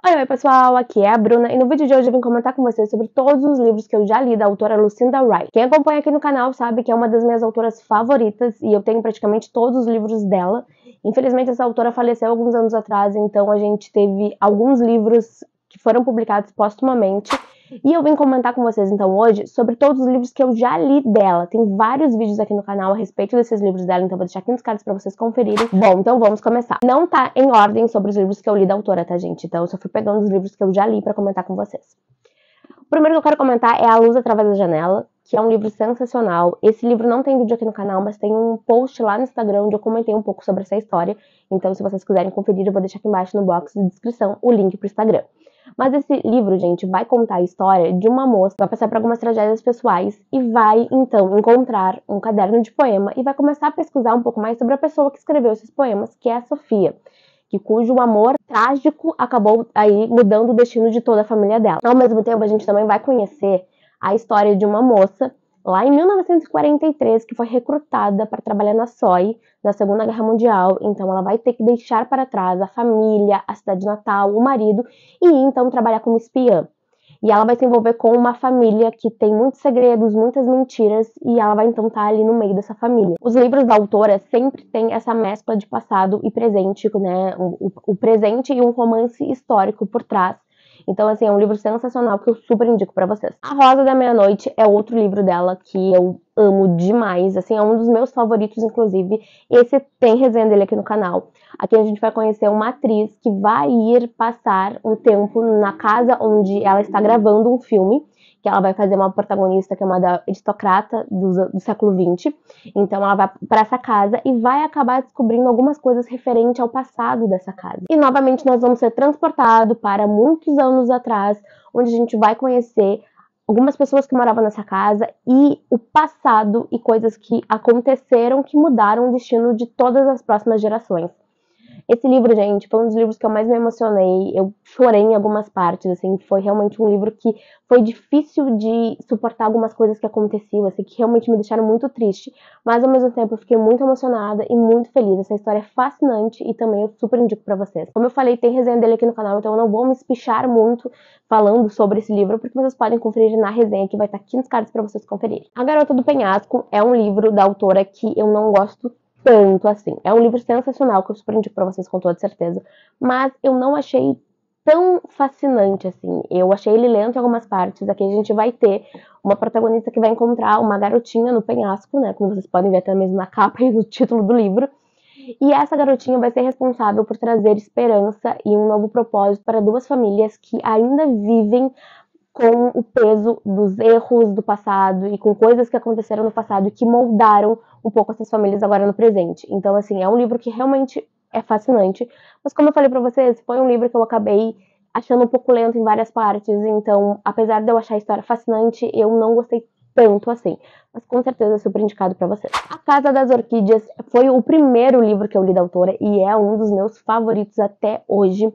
Oi pessoal, aqui é a Bruna e no vídeo de hoje eu vim comentar com vocês sobre todos os livros que eu já li da autora Lucinda Wright. Quem acompanha aqui no canal sabe que é uma das minhas autoras favoritas e eu tenho praticamente todos os livros dela. Infelizmente essa autora faleceu alguns anos atrás, então a gente teve alguns livros que foram publicados póstumamente. E eu vim comentar com vocês então hoje sobre todos os livros que eu já li dela. Tem vários vídeos aqui no canal a respeito desses livros dela, então vou deixar aqui nos cards pra vocês conferirem. Bom, então vamos começar. Não tá em ordem sobre os livros que eu li da autora, tá, gente? Então eu só fui pegando os livros que eu já li pra comentar com vocês. O primeiro que eu quero comentar é A Luz Através da Janela, que é um livro sensacional. Esse livro não tem vídeo aqui no canal, mas tem um post lá no Instagram onde eu comentei um pouco sobre essa história. Então se vocês quiserem conferir, eu vou deixar aqui embaixo no box de descrição o link pro Instagram. Mas esse livro, gente, vai contar a história de uma moça que vai passar por algumas tragédias pessoais e vai, então, encontrar um caderno de poema e vai começar a pesquisar um pouco mais sobre a pessoa que escreveu esses poemas, que é a Sofia, cujo amor trágico acabou aí mudando o destino de toda a família dela. Ao mesmo tempo, a gente também vai conhecer a história de uma moça lá em 1943, que foi recrutada para trabalhar na SOI, na Segunda Guerra Mundial. Então ela vai ter que deixar para trás a família, a cidade natal, o marido, e então trabalhar como espiã. E ela vai se envolver com uma família que tem muitos segredos, muitas mentiras, e ela vai então estar ali no meio dessa família. Os livros da autora sempre têm essa mescla de passado e presente, né? O presente e um romance histórico por trás. Então, assim, é um livro sensacional que eu super indico pra vocês. A Rosa da Meia-Noite é outro livro dela que eu amo demais, assim, é um dos meus favoritos, inclusive. Esse tem resenha dele aqui no canal. Aqui a gente vai conhecer uma atriz que vai ir passar um tempo na casa onde ela está gravando um filme, que ela vai fazer uma protagonista que é uma aristocrata do século XX. Então ela vai para essa casa e vai acabar descobrindo algumas coisas referentes ao passado dessa casa. E novamente nós vamos ser transportados para muitos anos atrás, onde a gente vai conhecer algumas pessoas que moravam nessa casa e o passado e coisas que aconteceram que mudaram o destino de todas as próximas gerações. Esse livro, gente, foi um dos livros que eu mais me emocionei, eu chorei em algumas partes, assim, foi realmente um livro que foi difícil de suportar algumas coisas que aconteciam, assim, que realmente me deixaram muito triste, mas ao mesmo tempo eu fiquei muito emocionada e muito feliz. Essa história é fascinante e também eu super indico pra vocês. Como eu falei, tem resenha dele aqui no canal, então eu não vou me espichar muito falando sobre esse livro, porque vocês podem conferir na resenha que vai estar aqui nos cards pra vocês conferirem. A Garota do Penhasco é um livro da autora que eu não gosto tanto assim. É um livro sensacional que eu super indico pra vocês com toda certeza, mas eu não achei tão fascinante assim. Eu achei ele lento em algumas partes. Aqui a gente vai ter uma protagonista que vai encontrar uma garotinha no penhasco, né, como vocês podem ver até mesmo na capa e no título do livro. E essa garotinha vai ser responsável por trazer esperança e um novo propósito para duas famílias que ainda vivem com o peso dos erros do passado e com coisas que aconteceram no passado e que moldaram um pouco essas famílias agora no presente. Então, assim, é um livro que realmente é fascinante, mas como eu falei pra vocês, foi um livro que eu acabei achando um pouco lento em várias partes, então, apesar de eu achar a história fascinante, eu não gostei tanto assim, mas com certeza é super indicado pra vocês. A Casa das Orquídeas foi o primeiro livro que eu li da autora e é um dos meus favoritos até hoje.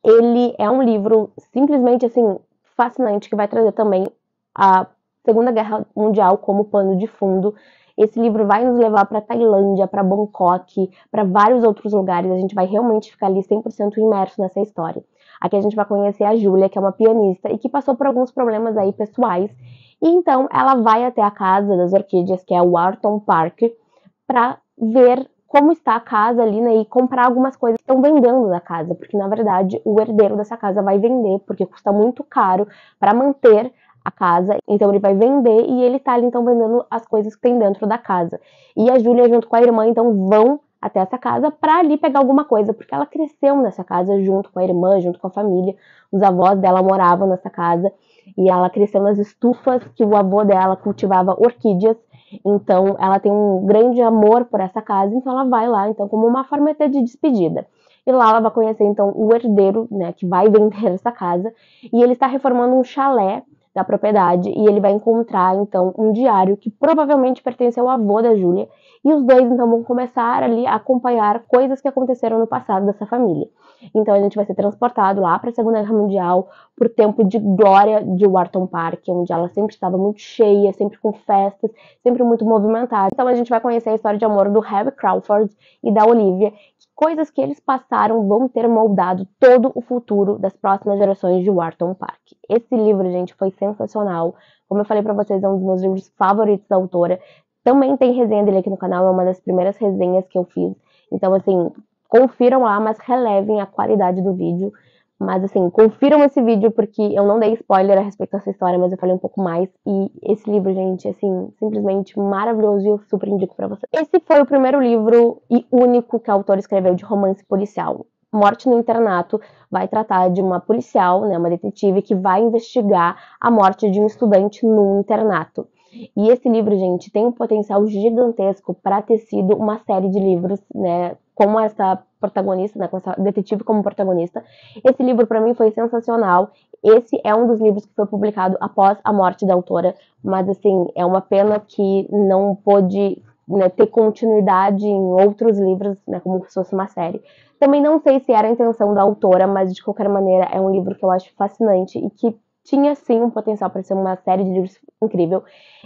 Ele é um livro simplesmente, assim, fascinante, que vai trazer também a Segunda Guerra Mundial como pano de fundo. Esse livro vai nos levar para Tailândia, para Bangkok, para vários outros lugares. A gente vai realmente ficar ali 100% imerso nessa história. Aqui a gente vai conhecer a Júlia, que é uma pianista e que passou por alguns problemas aí pessoais. E então ela vai até a Casa das Orquídeas, que é o Wharton Park, para ver como está a casa ali, né, e comprar algumas coisas que estão vendendo da casa, porque na verdade o herdeiro dessa casa vai vender, porque custa muito caro para manter a casa, então ele vai vender e ele tá ali então vendendo as coisas que tem dentro da casa. E a Júlia junto com a irmã então vão até essa casa para ali pegar alguma coisa, porque ela cresceu nessa casa junto com a irmã, junto com a família, os avós dela moravam nessa casa e ela cresceu nas estufas que o avô dela cultivava orquídeas. Então, ela tem um grande amor por essa casa, então ela vai lá, então, como uma forma até de despedida. E lá ela vai conhecer, então, o herdeiro, né, que vai vender essa casa, e ele está reformando um chalé da propriedade, e ele vai encontrar, então, um diário que provavelmente pertence ao avô da Júlia, e os dois, então, vão começar ali a acompanhar coisas que aconteceram no passado dessa família. Então a gente vai ser transportado lá para a Segunda Guerra Mundial, por tempo de glória de Wharton Park, onde ela sempre estava muito cheia, sempre com festas, sempre muito movimentada. Então a gente vai conhecer a história de amor do Harry Crawford e da Olivia, coisas que eles passaram vão ter moldado todo o futuro das próximas gerações de Wharton Park. Esse livro, gente, foi sensacional. Como eu falei pra vocês, é um dos meus livros favoritos da autora. Também tem resenha dele aqui no canal, é uma das primeiras resenhas que eu fiz. Então, assim, confiram lá, mas relevem a qualidade do vídeo. Mas, assim, confiram esse vídeo porque eu não dei spoiler a respeito dessa história, mas eu falei um pouco mais. E esse livro, gente, assim, simplesmente maravilhoso e eu super indico pra vocês. Esse foi o primeiro livro e único que a autora escreveu de romance policial. Morte no Internato vai tratar de uma policial, né, uma detetive, que vai investigar a morte de um estudante no internato. E esse livro, gente, tem um potencial gigantesco para ter sido uma série de livros, né, com essa protagonista, né, com essa detetive como protagonista. Esse livro, para mim, foi sensacional. Esse é um dos livros que foi publicado após a morte da autora, mas, assim, é uma pena que não pôde, né, ter continuidade em outros livros, né, como se fosse uma série. Também não sei se era a intenção da autora, mas, de qualquer maneira, é um livro que eu acho fascinante e que tinha sim um potencial para ser uma série de livros incrível.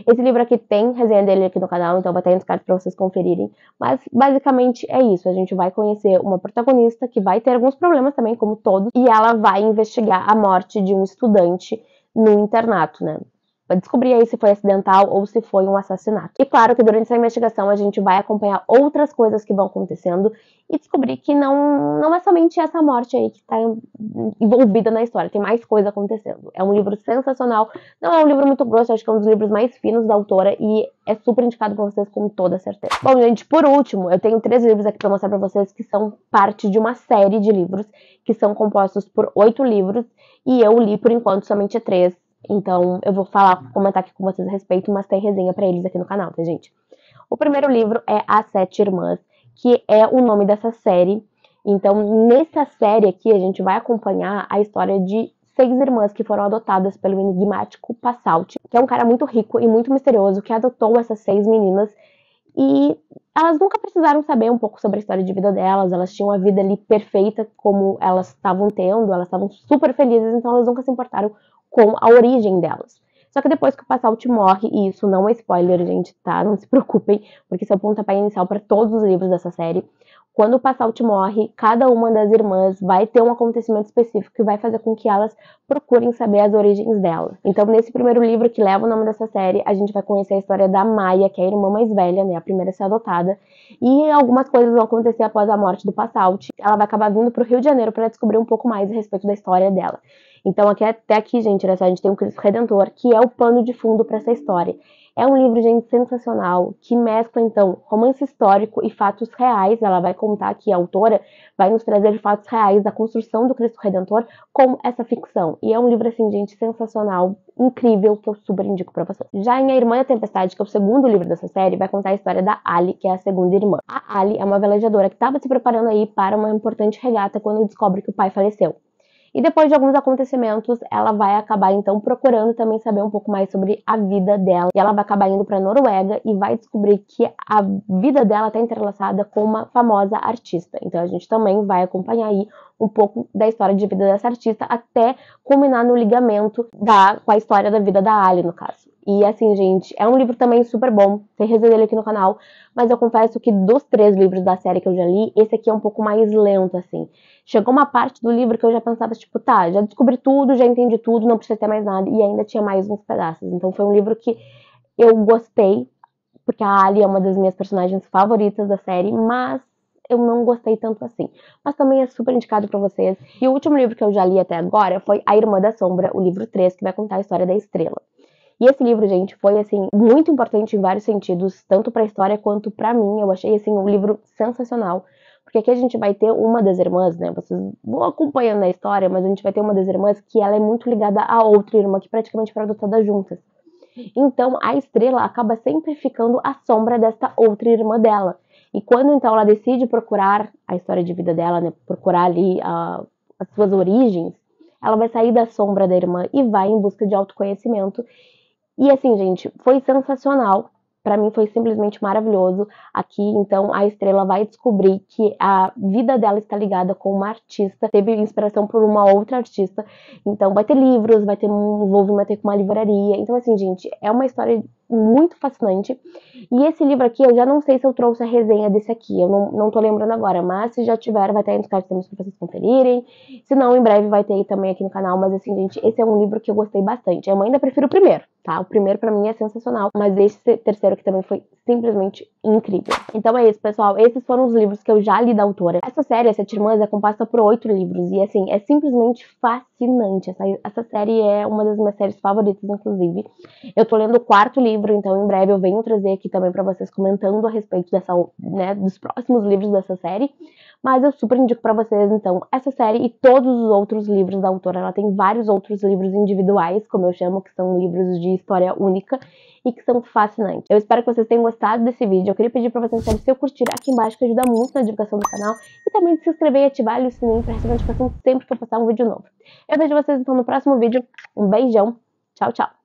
Esse livro aqui tem resenha dele aqui no canal, então vai estar indicado para vocês conferirem. Mas basicamente é isso, a gente vai conhecer uma protagonista que vai ter alguns problemas também, como todos, e ela vai investigar a morte de um estudante no internato, né? Vai descobrir aí se foi acidental ou se foi um assassinato. E claro que durante essa investigação a gente vai acompanhar outras coisas que vão acontecendo e descobrir que não é somente essa morte aí que está envolvida na história, tem mais coisa acontecendo. É um livro sensacional, não é um livro muito grosso, acho que é um dos livros mais finos da autora e é super indicado para vocês com toda certeza. Bom, gente, por último, eu tenho 3 livros aqui para mostrar para vocês que são parte de uma série de livros que são compostos por 8 livros e eu li por enquanto somente 3. Então, eu vou comentar aqui com vocês a respeito, mas tem resenha pra eles aqui no canal, tá, gente? O primeiro livro é As Sete Irmãs, que é o nome dessa série. Então, nessa série aqui, a gente vai acompanhar a história de 6 irmãs que foram adotadas pelo enigmático Passalte, que é um cara muito rico e muito misterioso que adotou essas 6 meninas. E elas nunca precisaram saber um pouco sobre a história de vida delas, elas tinham a vida ali perfeita como elas estavam tendo, elas estavam super felizes, então elas nunca se importaram com a origem delas. Só que depois que o Passalte morre, e isso não é spoiler, gente, tá? Não se preocupem, porque isso é o pontapé inicial para todos os livros dessa série. Quando o Passalte morre, cada uma das irmãs vai ter um acontecimento específico que vai fazer com que elas procurem saber as origens delas. Então, nesse primeiro livro, que leva o nome dessa série, a gente vai conhecer a história da Maia, que é a irmã mais velha, né, a primeira a ser adotada, e algumas coisas vão acontecer após a morte do Passalte. Ela vai acabar vindo pro Rio de Janeiro para descobrir um pouco mais a respeito da história dela. Então, até aqui, gente, olha só, a gente tem um Cristo Redentor, que é o pano de fundo para essa história. É um livro, gente, sensacional, que mescla, então, romance histórico e fatos reais. Ela vai contar aqui, a autora vai nos trazer fatos reais da construção do Cristo Redentor com essa ficção. E é um livro, assim, gente, sensacional, incrível, que eu super indico pra vocês. Já em A Irmã da Tempestade, que é o segundo livro dessa série, vai contar a história da Ali, que é a segunda irmã. A Ali é uma velejadora que estava se preparando aí para uma importante regata quando descobre que o pai faleceu. E depois de alguns acontecimentos, ela vai acabar, então, procurando também saber um pouco mais sobre a vida dela. E ela vai acabar indo para Noruega e vai descobrir que a vida dela está entrelaçada com uma famosa artista. Então, a gente também vai acompanhar aí um pouco da história de vida dessa artista até culminar no ligamento com a história da vida da Ali, no caso. E assim, gente, é um livro também super bom, tem resenha dele aqui no canal, mas eu confesso que dos 3 livros da série que eu já li, esse aqui é um pouco mais lento, assim. Chegou uma parte do livro que eu já pensava, tipo, tá, já descobri tudo, já entendi tudo, não precisa ter mais nada, e ainda tinha mais uns pedaços. Então foi um livro que eu gostei, porque a Ali é uma das minhas personagens favoritas da série, mas eu não gostei tanto assim. Mas também é super indicado pra vocês. E o último livro que eu já li até agora foi A Irmã da Sombra, o livro 3, que vai contar a história da Estrela. E esse livro, gente, foi, assim, muito importante em vários sentidos, tanto pra história quanto pra mim. Eu achei, assim, um livro sensacional. Porque aqui a gente vai ter uma das irmãs, né? Vocês vão acompanhando a história, mas a gente vai ter uma das irmãs que ela é muito ligada à outra irmã, que praticamente foram adotadas juntas. Então, a Estrela acaba sempre ficando à sombra desta outra irmã dela. E quando, então, ela decide procurar a história de vida dela, né? Procurar ali as suas origens, ela vai sair da sombra da irmã e vai em busca de autoconhecimento. E assim, gente, foi sensacional pra mim foi simplesmente maravilhoso. Aqui, então, a Estrela vai descobrir que a vida dela está ligada com uma artista, teve inspiração por uma outra artista. Então, vai ter livros, vai ter um envolvimento com uma livraria. Então, assim, gente, é uma história muito fascinante. E esse livro aqui, eu já não sei se eu trouxe a resenha desse aqui, eu não tô lembrando agora, mas se já tiver, vai ter aí nos cards também pra vocês conferirem. Se não, em breve vai ter aí também aqui no canal. Mas assim, gente, esse é um livro que eu gostei bastante. Eu ainda prefiro o primeiro, tá? O primeiro pra mim é sensacional, mas esse terceiro aqui também foi simplesmente incrível. Então é isso, pessoal. Esses foram os livros que eu já li da autora. Essa série, As Sete Irmãs, é composta por 8 livros. E assim, é simplesmente fascinante. Essa série é uma das minhas séries favoritas, inclusive. Eu tô lendo o 4º livro, então em breve eu venho trazer aqui também pra vocês comentando a respeito dessa, né, dos próximos livros dessa série. Mas eu super indico pra vocês, então, essa série e todos os outros livros da autora. Ela tem vários outros livros individuais, como eu chamo, que são livros de história única e que são fascinantes. Eu espero que vocês tenham gostado desse vídeo. Eu queria pedir pra vocês se eu curtir aqui embaixo, que ajuda muito na divulgação do canal, e também de se inscrever e ativar o sininho pra receber notificação sempre que eu postar um vídeo novo. Eu vejo vocês então no próximo vídeo. Um beijão. Tchau, tchau.